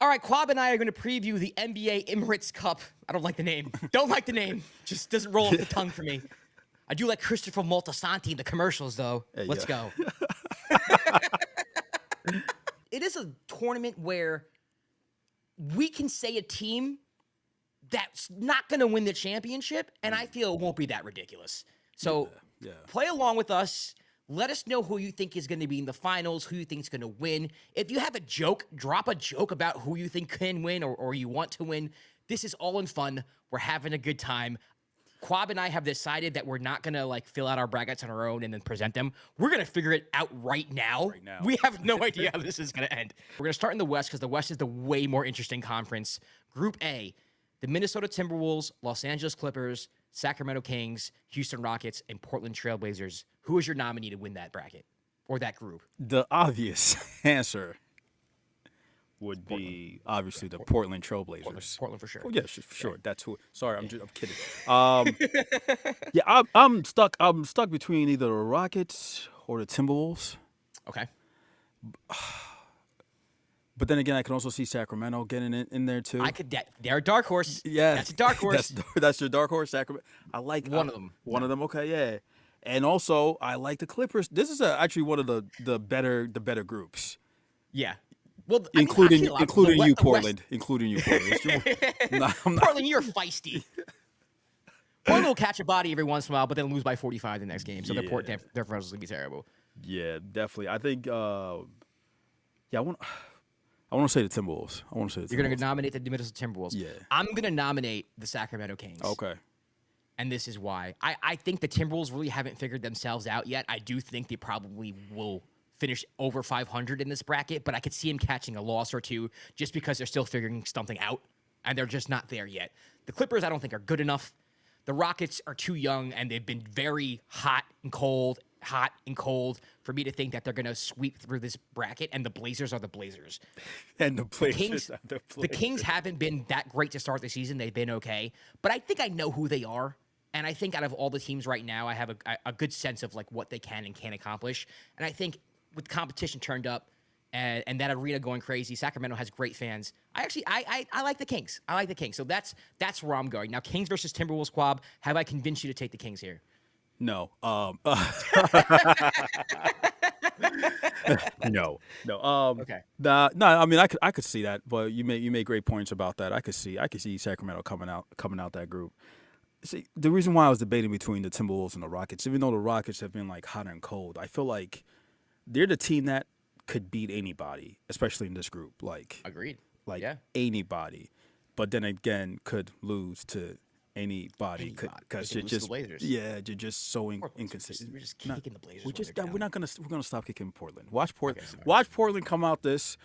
All right, Kwab and I are going to preview the NBA Emirates Cup. I don't like the name. Don't like the name. Just doesn't roll off the tongue for me. I do like Christopher Moltisanti in the commercials, though. Hey, Let's yeah. go. It is a tournament where we can say a team that's not going to win the championship, and I feel it won't be that ridiculous. So Yeah. play along with us. Let us know who you think is going to be in the finals, who you think is going to win. If you have a joke, drop a joke about who you think can win or you want to win. This is all in fun. We're having a good time. Kwab and I have decided that we're not going to fill out our brackets on our own and then present them. We're going to figure it out right now. We have no idea how this is going to end. We're going to start in the West because the West is the way more interesting conference. Group A, the Minnesota Timberwolves, Los Angeles Clippers, Sacramento Kings, Houston Rockets, and Portland Trailblazers. Who is your nominee to win that bracket or that group? The obvious answer would be obviously the Portland Trailblazers. Portland for sure. Oh yeah, sure. That's who. Sorry, I'm kidding. Yeah, I'm stuck. I'm stuck between either the Rockets or the Timberwolves. Okay. But then again, I can also see Sacramento getting in there too. They're a dark horse. Yeah, That's a dark horse. That's your dark horse, Sacramento. I like one of them. One of them. Okay, yeah. And also, I like the Clippers. This is actually one of the better groups. Yeah. Well, including you, Portland. Including you, Portland. Portland, you're feisty. Portland will catch a body every once in a while, but then lose by 45 the next game. So their finals will be terrible. Yeah, definitely. I think. I want to say the Timberwolves. You're going to nominate the Minnesota Timberwolves. Yeah. I'm going to nominate the Sacramento Kings. Okay. And this is why. I think the Timberwolves really haven't figured themselves out yet. I do think they probably will finish over 500 in this bracket, but I could see them catching a loss or two just because they're still figuring something out, and they're just not there yet. The Clippers, I don't think, are good enough. The Rockets are too young, and they've been very hot and cold for me to think that they're going to sweep through this bracket, and the Blazers are the Blazers. And the Blazers are the Blazers. The Kings haven't been that great to start the season. They've been okay, but I think I know who they are, and I think out of all the teams right now, I have a good sense of what they can and can't accomplish, and I think with competition turned up and that arena going crazy, Sacramento has great fans. I like the Kings. I like the Kings, so that's where I'm going. Now, Kings versus Timberwolves, Kwab, have I convinced you to take the Kings here? No. No. Okay. No. I mean, I could see that, but you made great points about that. I could see Sacramento coming out that group. See, the reason why I was debating between the Timberwolves and the Rockets, even though the Rockets have been hot and cold, I feel like they're the team that could beat anybody, especially in this group. Agreed. Anybody, but then again could lose to anybody because you're just so inconsistent. We're just kicking the Blazers. We're gonna stop kicking Portland. Watch Portland come out this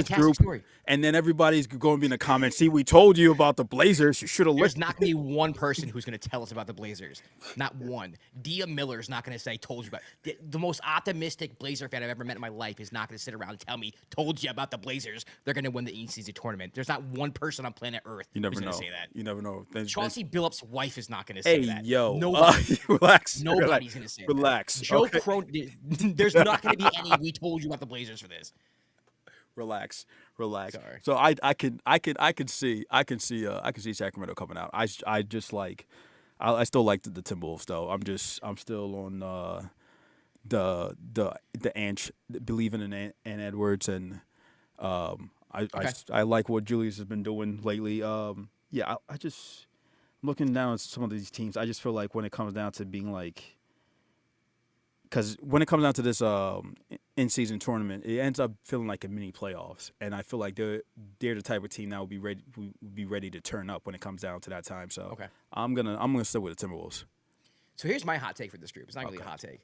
group, story. And then everybody's going to be in the comments. See, we told you about the Blazers. You should have There's listened. not going to be one person who's going to tell us about the Blazers. Not one. Dia Miller's not going to say, told you about the most optimistic Blazer fan I've ever met in my life is not going to sit around and tell me, told you about the Blazers. They're going to win the East Season tournament. There's not one person on planet Earth who's going to say that. You never know. Chauncey Billups' wife is not going to say that. Hey, yo. Nobody. Relax. Nobody's going to say relax. that. Joe Okay. There's not going to be any, we told you about the Blazers for this. Relax. Sorry. So I can see Sacramento coming out. I still like the Timberwolves though. I'm still on the Ant believing in Ant Edwards, and I like what Julius has been doing lately. I just looking down at some of these teams. I just feel like when it comes down to being because when it comes down to this in-season tournament, it ends up feeling like a mini playoffs, and I feel like they're the type of team that will be ready to turn up when it comes down to that time. So okay. I'm gonna stick with the Timberwolves. So here's my hot take for this group. It's not really a hot take.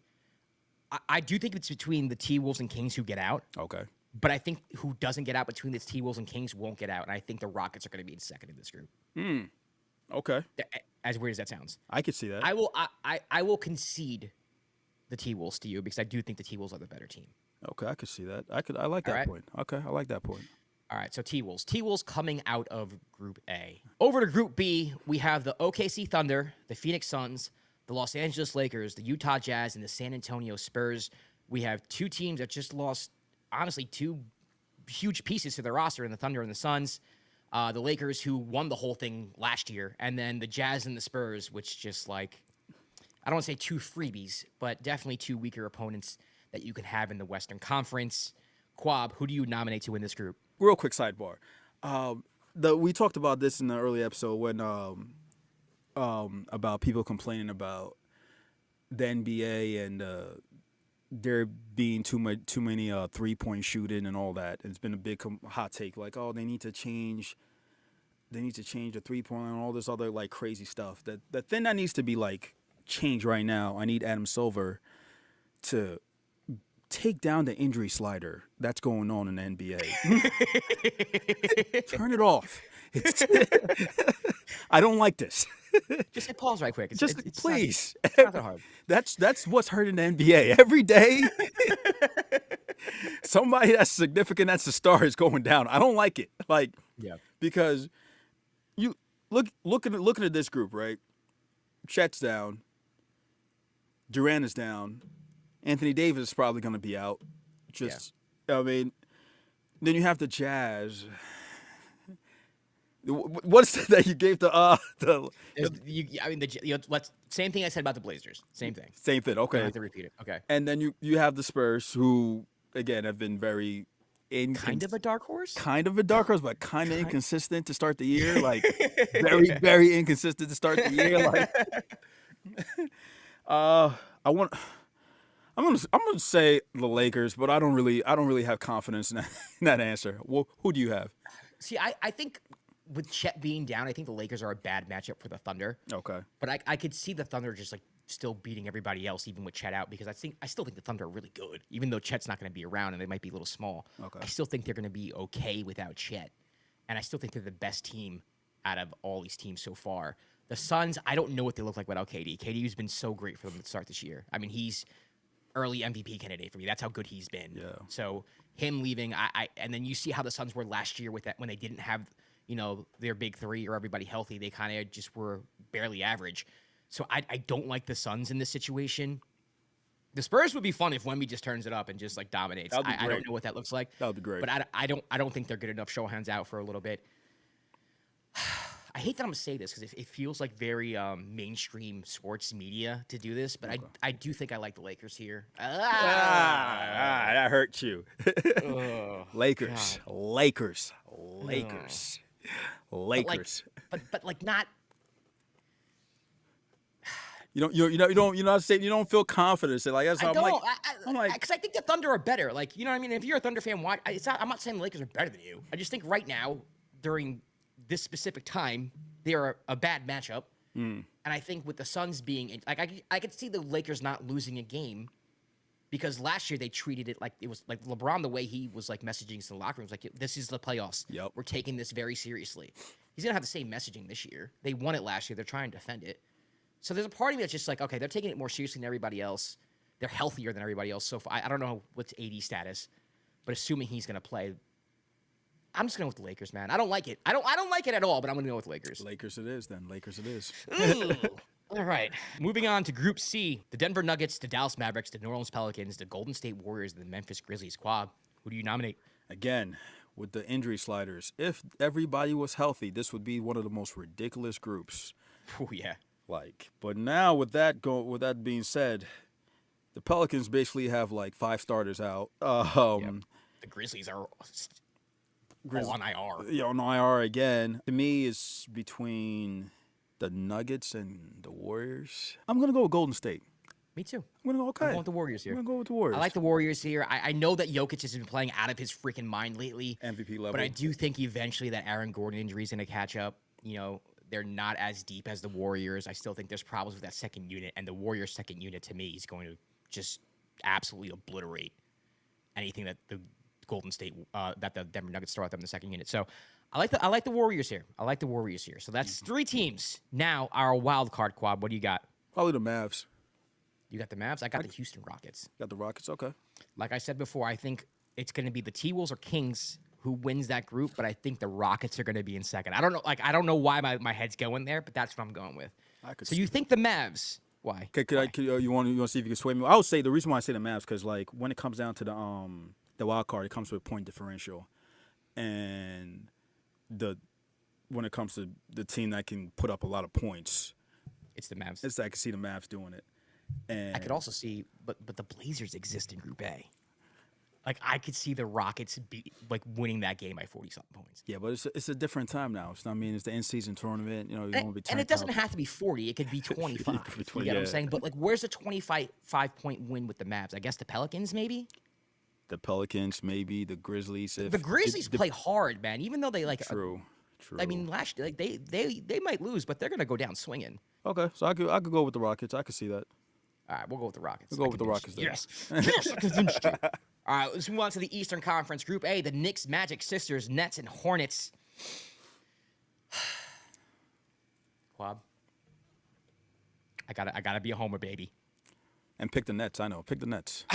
I do think it's between the T-Wolves and Kings who get out. Okay. But I think who doesn't get out between the T-Wolves and Kings won't get out, and I think the Rockets are going to be in second in this group. Okay. As weird as that sounds, I could see that. I will concede the T-Wolves to you because I do think the T-Wolves are the better team. Okay, I could see that. I like that point. Okay, I like that point. All right, so T-Wolves. T-Wolves coming out of Group A. Over to Group B, we have the OKC Thunder, the Phoenix Suns, the Los Angeles Lakers, the Utah Jazz, and the San Antonio Spurs. We have two teams that just lost, honestly, two huge pieces to their roster in the Thunder and the Suns. The Lakers, who won the whole thing last year, and then the Jazz and the Spurs, which just like, I don't want to say two freebies, but definitely two weaker opponents that you can have in the Western Conference. Kwab, who do you nominate to win this group? Real quick sidebar. We talked about this in the early episode when about people complaining about the NBA and there being too many 3-point shooting and all that. It's been a big hot take, like, oh, they need to change the 3-point line and all this other like crazy stuff. The thing that needs to be like changed right now, I need Adam Silver to take down the injury slider that's going on in the NBA. Turn it off. I don't like this. Just hit pause right quick. It's please. It's not that hard. That's what's hurting the NBA every day. Somebody that's significant, that's the star, is going down. I don't like it. Like, Yeah. because you looking at this group, right? Chet's down. Durant is down. Anthony Davis is probably going to be out. I mean, then you have the Jazz. What's that you gave same thing I said about the Blazers. Same thing. Same thing. Okay. I have to repeat it. Okay. And then you have the Spurs, who again have been very kind of a dark horse. Kind of a dark horse, but kind of inconsistent to start the year. Like very, very inconsistent to start the year. Like, I'm gonna say the Lakers, but I don't really have confidence in that answer. Well, who do you have? See, I think with Chet being down, I think the Lakers are a bad matchup for the Thunder. Okay. But I could see the Thunder just like still beating everybody else, even with Chet out, because I still think the Thunder are really good, even though Chet's not going to be around and they might be a little small. Okay. I still think they're going to be okay without Chet, and I still think they're the best team out of all these teams so far. The Suns, I don't know what they look like without KD. KD's been so great for them to start this year. I mean, he's early MVP candidate for me. That's how good he's been. Yeah. So him leaving, and then you see how the Suns were last year with that when they didn't have, their big three or everybody healthy. They kind of just were barely average. So I don't like the Suns in this situation. The Spurs would be fun if Wemby just turns it up and just like dominates. I don't know what that looks like. That would be great. But I don't think they're good enough. Show hands out for a little bit. I hate that I'm gonna say this because it feels like very mainstream sports media to do this, but okay. I do think I like the Lakers here. That hurt you. Lakers. But like not. You don't feel confident. So like, that's I'm like, because I think the Thunder are better. Like, you know what I mean? If you're a Thunder fan, I'm not saying the Lakers are better than you. I just think right now, during this specific time, they're a bad matchup. And I think with the Suns being like, I could see the Lakers not losing a game because last year they treated it like it was like LeBron, the way he was like messaging to the locker room, was like, this is the playoffs. Yep. We're taking this very seriously. He's gonna have the same messaging this year. They won it last year. They're trying to defend it. So there's a part of me that's just like, okay, they're taking it more seriously than everybody else. They're healthier than everybody else. So I don't know what's AD status, but assuming he's gonna play, I'm just going to go with the Lakers, man. I don't like it. I don't like it at all, but I'm going to go with Lakers. Lakers it is, then. Lakers it is. All right. Moving on to Group C, the Denver Nuggets, the Dallas Mavericks, the New Orleans Pelicans, the Golden State Warriors, and the Memphis Grizzlies. Kwab, who do you nominate? Again, with the injury sliders, if everybody was healthy, this would be one of the most ridiculous groups. Oh, yeah. But now with that being said, the Pelicans basically have like 5 starters out. The Grizzlies are on IR. Yeah, on IR again. To me, it's between the Nuggets and the Warriors. I'm going to go with Golden State. Me too. I'm going to go, okay. I'm going with the Warriors here. I'm going to go with the Warriors. I like the Warriors here. I know that Jokic has been playing out of his freaking mind lately. MVP level. But I do think eventually that Aaron Gordon injury is going to catch up. They're not as deep as the Warriors. I still think there's problems with that second unit. And the Warriors' second unit, to me, is going to just absolutely obliterate anything that the Golden State, that the Denver Nuggets throw at them in the second unit. So I like the Warriors here. So that's 3 teams. Now our wild card, Kwab. What do you got? Probably the Mavs. You got the Mavs? I got the Houston Rockets. Got the Rockets, okay. Like I said before, I think it's going to be the T-Wolves or Kings who wins that group, but I think the Rockets are going to be in second. I don't know why my head's going there, but that's what I'm going with. So you think the Mavs? Why? You want to see if you can sway me? I would say the reason why I say the Mavs because like when it comes down to the the wild card, it comes with point differential, and when it comes to the team that can put up a lot of points, It's the Mavs. I can see the Mavs doing it. And I could also see, but the Blazers exist in Group A. Like I could see the Rockets winning that game by 40-something points. yeah, but it's a different time now. So, I mean, it's the in-season tournament. You know, you won't be And it doesn't have to be 40. It could be 25. You get what I'm saying? But like, where's the 25-point win with the Mavs? I guess the Pelicans, maybe. The Pelicans, maybe the Grizzlies. The Grizzlies play hard, man. Even though they like. True. I mean, they might lose, but they're gonna go down swinging. Okay, so I could go with the Rockets. I could see that. All right, we'll go with the Rockets. We'll go with the Rockets then. Yes. Yes, I convinced you. All right, let's move on to the Eastern Conference. Group A, the Knicks, Magic, Sixers, Nets, and Hornets. Kwab, I gotta be a homer, baby. And pick the Nets. I know. Pick the Nets.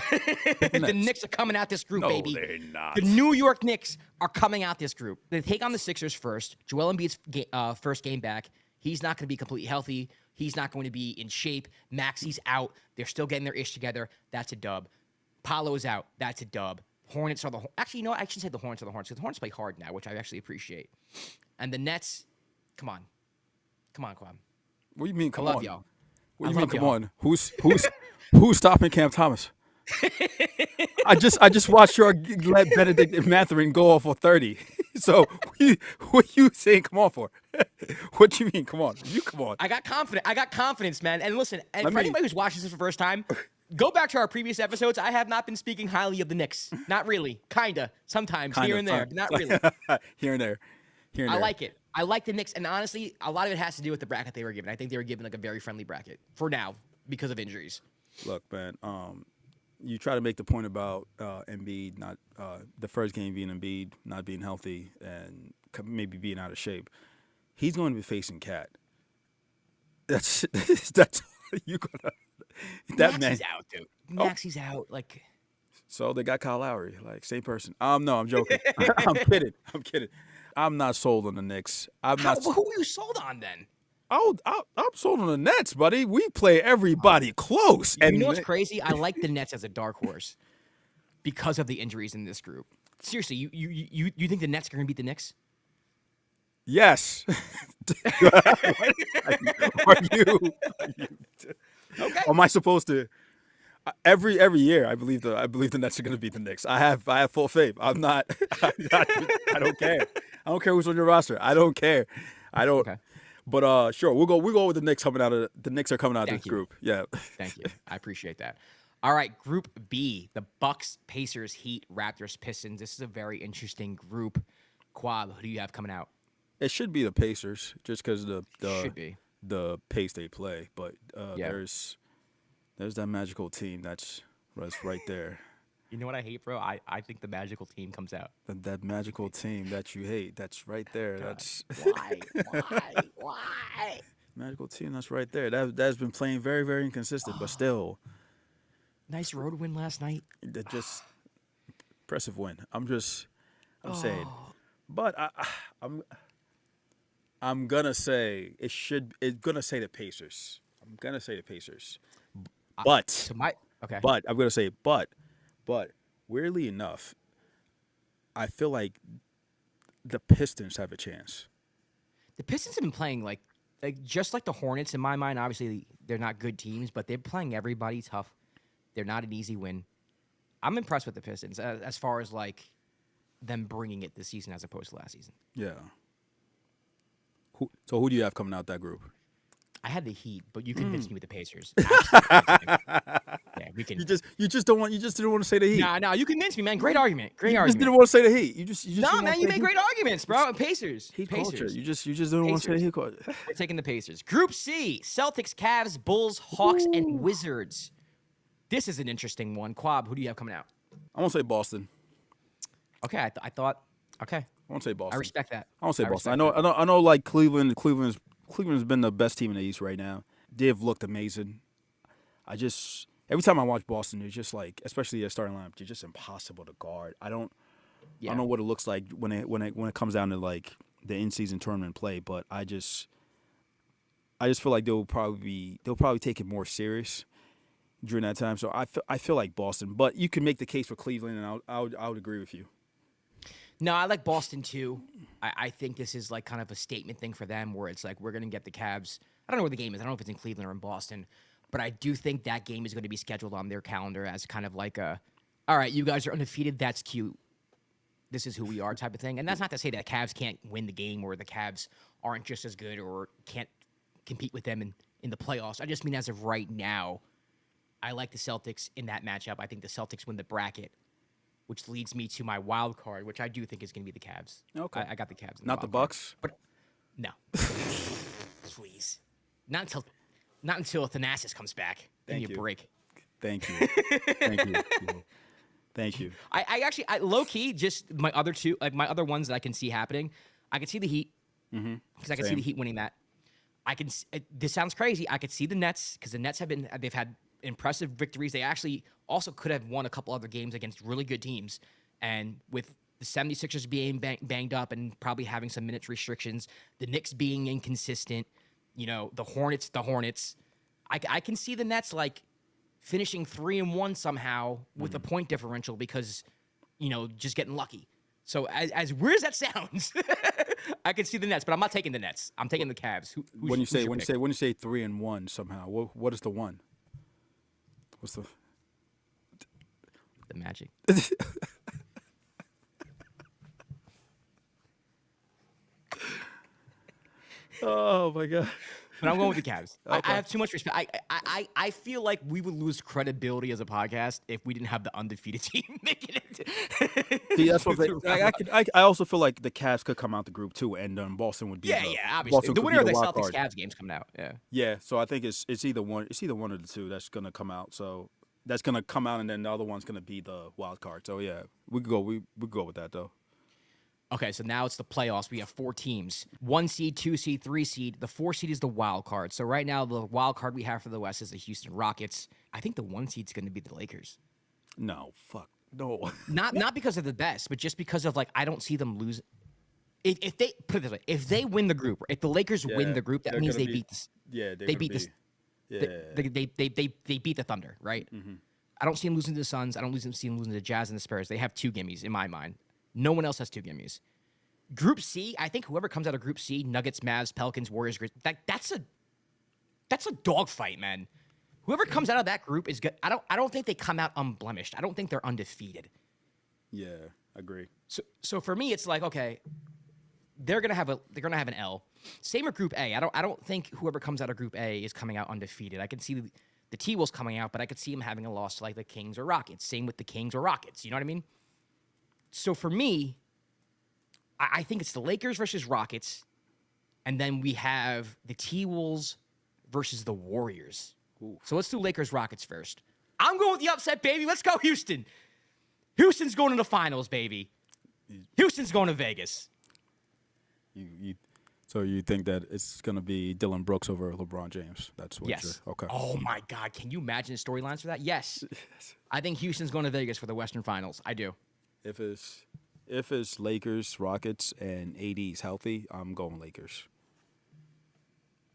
The Knicks are coming out this group, No, baby. they're not. The New York Knicks are coming out this group. They take on the Sixers first. Joel Embiid's first game back. He's not going to be completely healthy. He's not going to be in shape. Maxi's out. They're still getting their ish together. That's a dub. Paolo's out. That's a dub. Hornets are actually, you know what? I shouldn't say the Hornets are the Hornets because the Hornets play hard now, which I actually appreciate. And the Nets, come on. Come on, Kwab. What do you mean? Come on. I love y'all. What do you mean? Come on. Who's stopping Cam Thomas? I just watched your let Benedict and Mathurin go off for 30. So what you saying? Come on for? What you mean? Come on, you come on. I got confidence, man. And listen, and for anybody who's watching this for the first time, go back to our previous episodes. I have not been speaking highly of the Knicks. Not really. Kinda. Sometimes. Here and there. But not really. Here and there. I like it. I like the Knicks. And honestly, a lot of it has to do with the bracket they were given. I think they were given like a very friendly bracket for now because of injuries. Look, man. You try to make the point about Embiid not the first game being Embiid not being healthy and maybe being out of shape. He's going to be facing Cat. That's you gonna that Maxi's man out, dude. Maxi's out. Like, so they got Kyle Lowry, like same person. No, I'm joking. I'm kidding. I'm not sold on the Knicks. who are you sold on then? I'm sold on the Nets, buddy. We play everybody close. And you know what's crazy? I like the Nets as a dark horse because of the injuries in this group. Seriously, you think the Nets are going to beat the Knicks? Yes. Are you? Okay. Am I supposed to? Every year, I believe the Nets are going to beat the Knicks. I have full faith. I'm not. I don't care. I don't care who's on your roster. I don't care. I don't. Okay. But sure, we'll go with the Knicks coming out of the Knicks are coming out of this group. Yeah. Thank you. I appreciate that. All right, Group B, the Bucks, Pacers, Heat, Raptors, Pistons. This is a very interesting group. Kwab, who do you have coming out? It should be the Pacers, just because should be the pace they play. But yeah. there's that magical team that's right there. You know what I hate, bro? I think the magical team comes out. That magical team that you hate, that's right there. God. That's Why? magical team that's right there. That's been playing very, very inconsistent, but still. Nice road win last night. Just impressive win. I'm saying. But I'm gonna say it's gonna say the Pacers. I'm gonna say the Pacers. But But I'm gonna say but weirdly enough, I feel like the Pistons have a chance. The Pistons have been playing like just like the Hornets in my mind. Obviously, they're not good teams, but they're playing everybody tough. They're not an easy win. I'm impressed with the Pistons as far as like them bringing it this season as opposed to last season. Yeah. So who do you have coming out that group? I had the Heat, but you convinced me with the Pacers. Yeah, we can. You just didn't want to say the Heat. No, you convinced me, man. Great argument. You just didn't want to say the Heat. You just no, man. You made great arguments, bro. Pacers. Heat Pacers. culture. You just didn't want to say the Heat culture. We're taking the Pacers. Group C: Celtics, Cavs, Bulls, Hawks, and Wizards. This is an interesting one. Kwab, who do you have coming out? I won't say Boston. Okay, I thought. Okay, I won't say Boston. I respect that. I won't say Boston. I know. Like Cleveland's been the best team in the East right now. They've looked amazing. Every time I watch Boston, it's just like, especially their starting lineup, they're just impossible to guard. I don't know what it looks like when it comes down to like the in-season tournament play, but I just feel like they'll probably take it more serious. during that time. So I feel like Boston, but you can make the case for Cleveland, and I would agree with you. No, I like Boston too. I think this is like kind of a statement thing for them where it's like we're going to get the Cavs. I don't know where the game is. I don't know if it's in Cleveland or in Boston, but I do think that game is going to be scheduled on their calendar as kind of like a, all right, you guys are undefeated. That's cute. This is who we are type of thing. And that's not to say that Cavs can't win the game or the Cavs aren't just as good or can't compete with them in the playoffs. I just mean as of right now, I like the Celtics in that matchup. I think the Celtics win the bracket, which leads me to my wild card, which I do think is going to be the Cavs. Okay. I got the Cavs. Not the Bucks. But no. Please. Not until Thanasis comes back. Give me a break. Thank you. Thank you. Thank you. I actually, low key, just my other two, like my other ones that I can see happening. I can see the Heat because I can see the Heat winning that. This sounds crazy. I could see the Nets because the Nets they've had impressive victories. They actually also could have won a couple other games against really good teams. And with the 76ers being banged up and probably having some minutes restrictions, the Knicks being inconsistent, the Hornets. I can see the Nets like finishing 3-1 somehow with a point differential because, just getting lucky. So as weird as that sounds, I can see the Nets, but I'm not taking the Nets. I'm taking the Cavs. When you say 3-1 somehow, what is the one? What's the Magic? Oh my god. But I'm going with the Cavs. Okay. I have too much respect. I feel like we would lose credibility as a podcast if we didn't have the undefeated team making it. See, that's what I also feel like the Cavs could come out the group too, and Boston would be. Yeah, obviously. The winner of the Celtics Cavs game's coming out. Yeah. Yeah, so I think it's either one. It's either one of the two that's gonna come out. So that's gonna come out, and then the other one's gonna be the wild card. So yeah, we could go. We go with that though. Okay, so now it's the playoffs. We have 4 teams. 1 seed, 2 seed, 3 seed. The 4 seed is the wild card. So right now, the wild card we have for the West is the Houston Rockets. I think the 1 seed's going to be the Lakers. No, fuck. No. Not because of the best, but just because of, I don't see them lose. If they, put it this way, if they win the group, if the Lakers win the group, that means they beat the, they beat they beat the Thunder, right? Mm-hmm. I don't see them losing to the Suns. I don't see them losing to the Jazz and the Spurs. They have 2 gimmies in my mind. No one else has 2 gimmies. Group C, I think whoever comes out of Group C, Nuggets, Mavs, Pelicans, Warriors, that's a dogfight, man. Whoever comes out of that group is good. I don't think they come out unblemished. I don't think they're undefeated. Yeah, agree. So for me, it's like, okay, they're gonna have an L. Same with Group A. I don't think whoever comes out of Group A is coming out undefeated. I can see the T-Wolves coming out, but I could see them having a loss to like the Kings or Rockets. Same with the Kings or Rockets. You know what I mean? So for me, I think it's the Lakers versus Rockets, and then we have the T-Wolves versus the Warriors. Ooh. So let's do Lakers-Rockets first. I'm going with the upset, baby. Let's go, Houston. Houston's going to the finals, baby. Houston's going to Vegas. So you think that it's going to be Dylan Brooks over LeBron James? That's what yes. Okay. Oh, my God. Can you imagine the storylines for that? Yes. I think Houston's going to Vegas for the Western Finals. I do. If it's Lakers, Rockets, and AD's healthy, I'm going Lakers.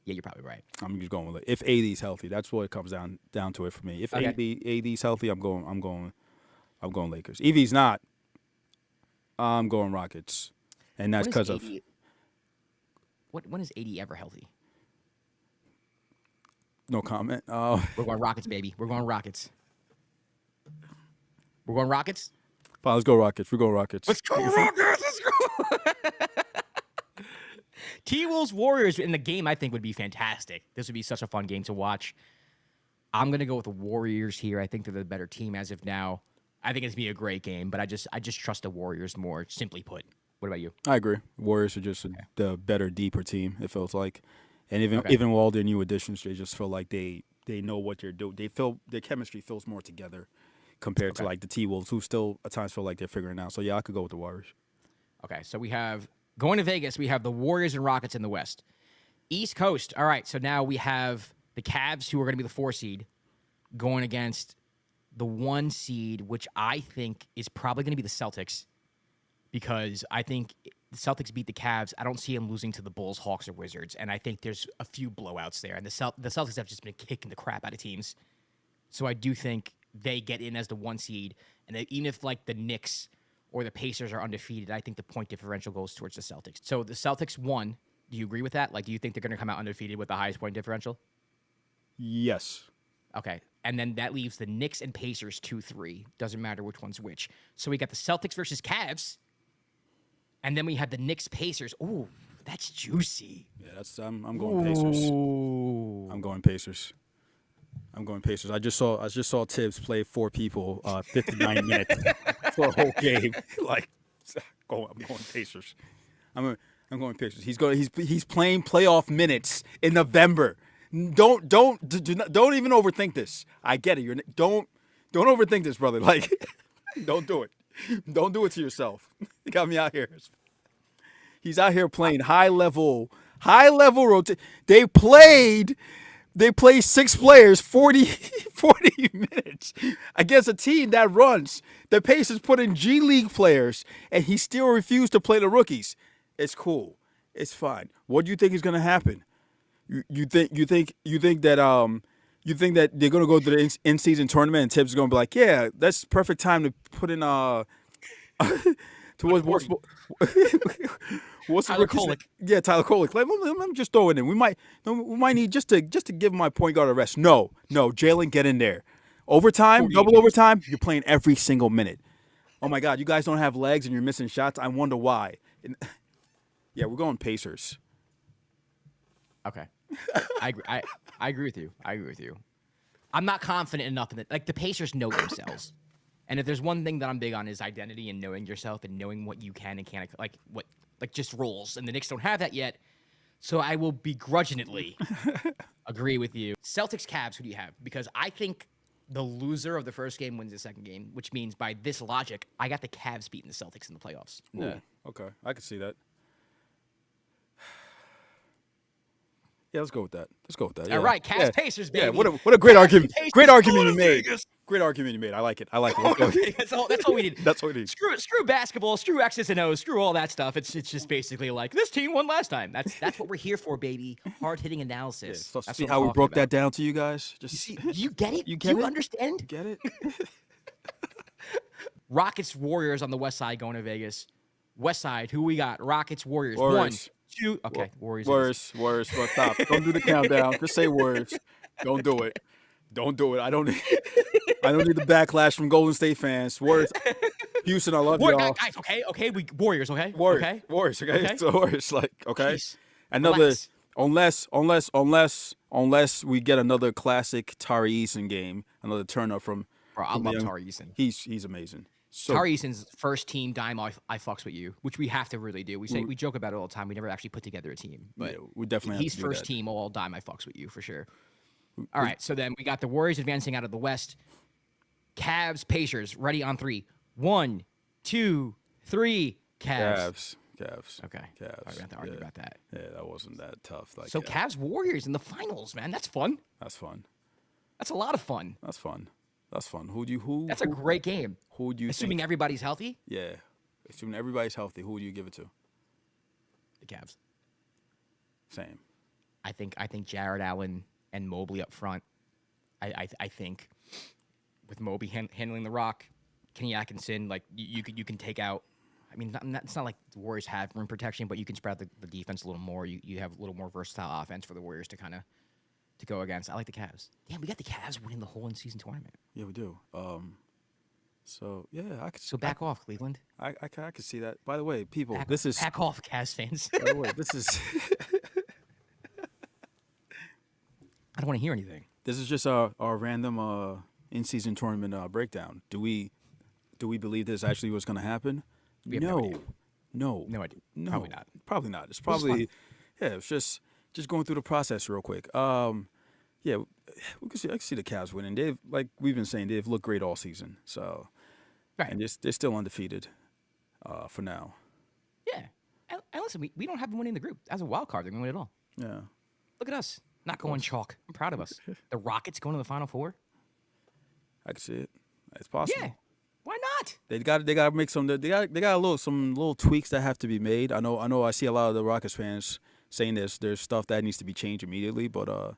Yeah, you're probably right. I'm just going with if AD's healthy. That's what it comes down to it for me. If AD's healthy, I'm going Lakers. If he's not, I'm going Rockets, and that's because of. When is AD ever healthy? No comment. We're going Rockets, baby. We're going Rockets. We're going Rockets. Fine, let's go Rockets. We go Rockets. Let's go Rockets. Let's go. T-Wolves Warriors in the game, I think, would be fantastic. This would be such a fun game to watch. I'm gonna go with the Warriors here. I think they're the better team as of now. I think it's gonna be a great game, but I just trust the Warriors more. Simply put. What about you? I agree. Warriors are just the better, deeper team. It feels like, and even with all their new additions, they just feel like they know what they're doing. They feel their chemistry feels more together compared to like the T-Wolves, who still at times feel like they're figuring it out. So yeah, I could go with the Warriors. Okay, so we have going to Vegas. We have the Warriors and Rockets in the West. East Coast. All right, so now we have the Cavs, who are going to be the 4 seed, going against the 1 seed, which I think is probably going to be the Celtics. Because I think the Celtics beat the Cavs. I don't see them losing to the Bulls, Hawks, or Wizards. And I think there's a few blowouts there. And the Celtics have just been kicking the crap out of teams. So I do think they get in as the 1 seed, and even if like the Knicks or the Pacers are undefeated, I think the point differential goes towards the Celtics. So the Celtics won. Do you agree with that? Like, do you think they're going to come out undefeated with the highest point differential? Yes. Okay. And then that leaves the Knicks and Pacers 2-3. Doesn't matter which one's which. So we got the Celtics versus Cavs. And then we have the Knicks Pacers. Ooh, that's juicy. Yeah, I'm going Pacers. Ooh. I'm going Pacers. I'm going Pacers. I just saw Tibbs play 4 people 59 minutes for a whole game. Like, I'm going Pacers. I'm going Pacers. He's playing playoff minutes in November. Don't even overthink this. I get it. Don't overthink this, brother. Like, don't do it. Don't do it to yourself. You got me out here. He's out here playing high level rotation. They played 6 players 40 minutes against a team that runs. The Pacers put in G League players, and he still refused to play the rookies. It's cool. It's fine. What do you think is going to happen? You think that they're going to go to the in-season tournament and Tibbs is going to be like, yeah, that's perfect time to put in what's Tyler Kolek. Yeah, Tyler Kolek. Let me just throw it in. We might need just to give my point guard a rest. No, Jalen, get in there. Overtime, double overtime, you're playing every single minute. Oh my God, you guys don't have legs and you're missing shots. I wonder why. Yeah, we're going Pacers. Okay. I agree with you. I'm not confident enough in it. Like, the Pacers know themselves. And if there's one thing that I'm big on is identity and knowing yourself and knowing what you can and can't, like just roles. And the Knicks don't have that yet. So I will begrudgingly agree with you. Celtics, Cavs, who do you have? Because I think the loser of the first game wins the second game, which means by this logic, I got the Cavs beating the Celtics in the playoffs. Yeah. Okay. I can see that. Yeah, let's go with that. Yeah. All right, Cavs, Pacers, baby. Yeah, what a great argument. Pacers, Great argument you made. Vegas. Great argument you made. I like it. Let's go. That's all we need. That's all we need. Screw basketball, screw X's and O's, screw all that stuff. It's just basically like, this team won last time. That's what we're here for, baby. Hard-hitting analysis. Yeah, so see how we broke that down to you guys? Just you get it? You get it? Understand? You get it? Rockets, Warriors on the west side going to Vegas. West side, who we got? Rockets, Warriors. Warriors. 1, 2. Okay, Warriors. Warriors. But stop. Don't do the countdown. Just say Warriors. Don't do it. I don't need the backlash from Golden State fans. Warriors. Houston, I love y'all. Guys, okay. Warriors, okay? Warriors, okay? So Warriors, like, okay? Jeez. Another, unless we get another classic Tari Eason game, another turn up from. Bro, I love Tari Eason. He's amazing. So, Tari Eason's first team dime I fucks with you, which we have to really do. We joke about it all the time. We never actually put together a team, but yeah, we definitely he's have to do first that. team all dime I fucks with you for sure. All right, so then we got the Warriors advancing out of the West. Cavs, Pacers, ready on 3. 1, 2, 3. Cavs. Okay. Cavs. All right, we have to argue about that. Yeah, that wasn't that tough. So Cavs, Warriors in the finals, man. That's fun. That's fun. That's a lot of fun. That's fun. That's a great game. Who do you Assuming think? everybody's healthy? Yeah. Assuming everybody's healthy, who do you give it to? The Cavs. Same. I think Jared Allen and Mobley up front. I think with Mobley handling the rock, Kenny Atkinson, like you can take out. I mean, it's not like the Warriors have rim protection, but you can spread the defense a little more. You have a little more versatile offense for the Warriors to kind of to go against. I like the Cavs. Damn, we got the Cavs winning the whole in-season tournament. Yeah, we do. So yeah, I could. So back off, Cleveland. I could see that. By the way, people, Back off, Cavs fans. By the way, this is. I don't want to hear anything. This is just our random in-season tournament breakdown. Do we believe this actually was going to happen? We have no idea. No idea. No, Probably not. It's probably it's just going through the process real quick. Yeah, I can see the Cavs winning. They've, like we've been saying, they've looked great all season. So, right. And they're still undefeated for now. Yeah. And listen, we don't have them winning the group. As a wild card, they're going to win it all. Yeah. Look at us. Not going chalk. I'm proud of us. The Rockets going to the Final Four. I can see it. It's possible. Yeah. Why not? They got to make some. They got some little tweaks that have to be made. I know. I see a lot of the Rockets fans saying there's stuff that needs to be changed immediately, but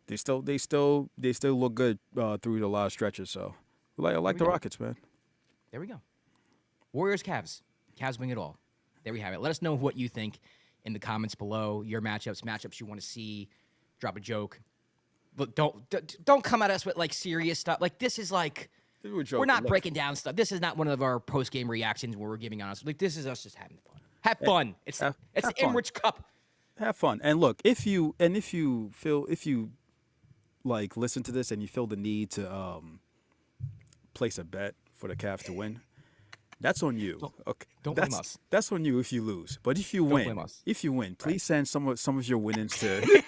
They still look good through the last stretches. So I like the Rockets, man. There we go. Warriors, Cavs. Cavs win it all. There we have it. Let us know what you think in the comments below. Your matchups you want to see. Drop a joke. But don't come at us with like serious stuff. Like this is like we're not breaking down stuff. This is not one of our post game reactions where we're giving honest. Like this is us just having fun. Have fun. It's the Emirates Cup. Have fun. And look, if you like listen to this and you feel the need to place a bet for the Cavs to win, that's on you. Don't blame us. That's on you if you lose. But if you win, please send some of your winnings to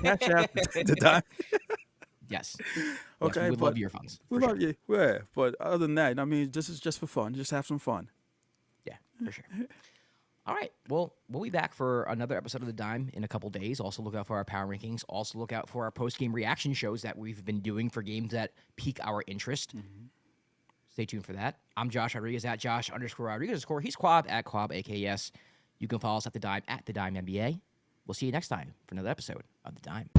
Cash App the Dime. Yes. Okay. We would love your funds. We love you. Yeah. But other than that, I mean, this is just for fun. Just have some fun. Yeah, for sure. All right. Well, we'll be back for another episode of The Dime in a couple days. Also, look out for our power rankings. Also, look out for our post-game reaction shows that we've been doing for games that pique our interest. Mm-hmm. Stay tuned for that. I'm Josh Rodriguez at Josh_Rodriguez_. He's Kwab at Kwab, AKS. You can follow us at The Dime at The Dime NBA. We'll see you next time for another episode of The Dime.